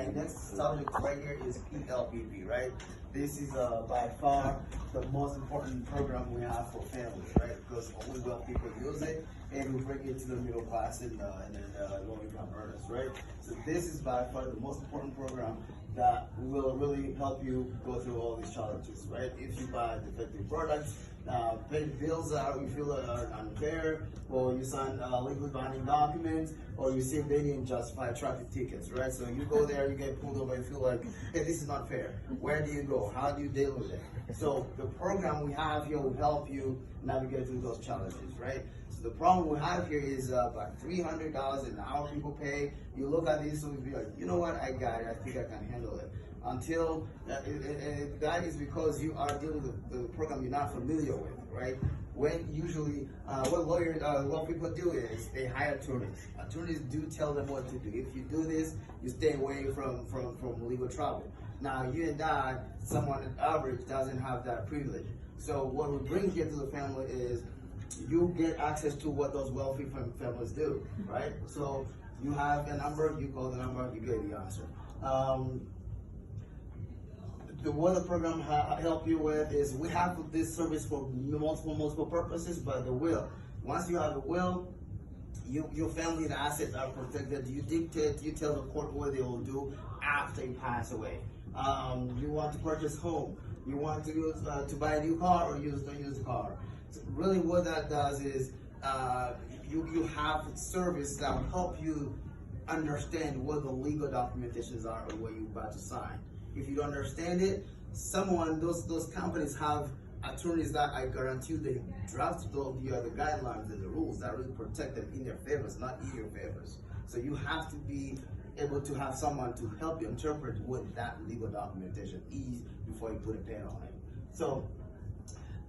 my next subject right here is PLPP, right? This is by far the most important program we have for families, right? Because only wealthy people use it, and we bring it to the middle class and low-income earners, right? So this is by far the most important program that will really help you go through all these challenges, right? If you buy defective products, pay bills that you feel are unfair, or you sign legally binding documents, or you see daily and justified traffic tickets, right? So you go there, you get pulled over, and feel like, hey, this is not fair. Where do you go? How do you deal with it? So the program we have here will help you navigate through those challenges, right? So the problem we have here is about $300 an hour people pay. You look at this and be like, you know what, I got it, I think I can handle it. Until that is because you are dealing with the program you're not familiar with, right? When usually what people do is they hire attorneys. Attorneys do tell them what to do. If you do this, you stay away from legal trouble. Now you and I, someone at average doesn't have that privilege. So what we bring here to the family is you get access to what those wealthy families do, right? So you have a number, you call the number, you get the answer. What the program help you with is we have this service for multiple purposes, but the will. Once you have a will, your family and assets are protected. You dictate, you tell the court what they will do after you pass away. You want to purchase home, you want to use to buy a new car or use a used car. So really what that does is you have service that will help you understand what the legal documentations are or what you're about to sign. If you don't understand it, those companies have attorneys that I guarantee they draft the guidelines and the rules that really protect them in their favors, not in your favors. So you have to be able to have someone to help you interpret what that legal documentation is before you put a pen on it. So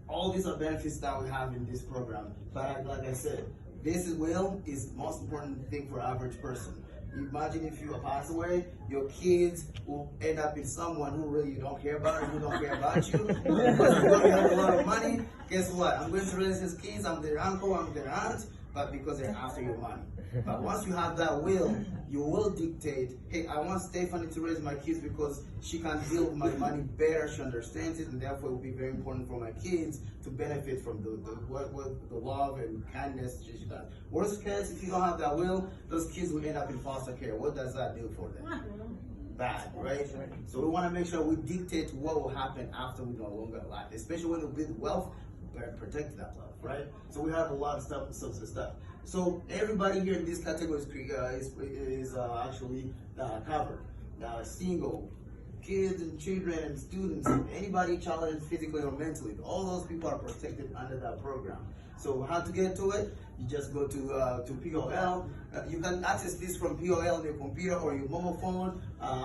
all these are benefits that we have in this program. But like I said, this will is the most important thing for average person. Imagine if you pass away, your kids will end up in someone who really you don't care about, who don't care about you. Because you're going to have a lot of money. Guess what? I'm going to raise his kids. I'm their uncle. I'm their aunt. But because they're after your money. But once you have that will, you will dictate, hey, I want Stephanie to raise my kids because she can deal with my money better, she understands it, and therefore it will be very important for my kids to benefit from the love and kindness she does. Worst case, if you don't have that will, those kids will end up in foster care. What does that do for them? Bad, right? So we want to make sure we dictate what will happen after we're no longer alive, especially when we build wealth, protect that wealth, right? So we have a lot of stuff. So everybody here in this category is actually covered. Single, kids and children and students, anybody challenged physically or mentally, all those people are protected under that program. So how to get to it? You just go to POL. You can access this from POL on your computer or your mobile phone.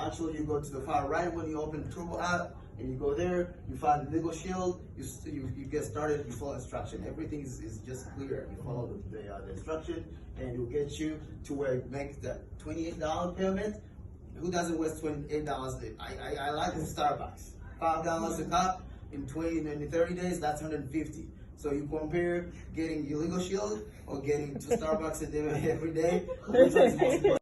Actually, you go to the far right when you open the Turbo app, and you go there, you find the legal shield, you get started, you follow instruction. Everything is just clear. You follow the instruction, and it will get you to where you make that $28 payment. Who doesn't waste $28? I like the Starbucks. $5 a cup in 30 days, that's $150. So you compare getting your legal shield or getting to Starbucks every day, which one is most important?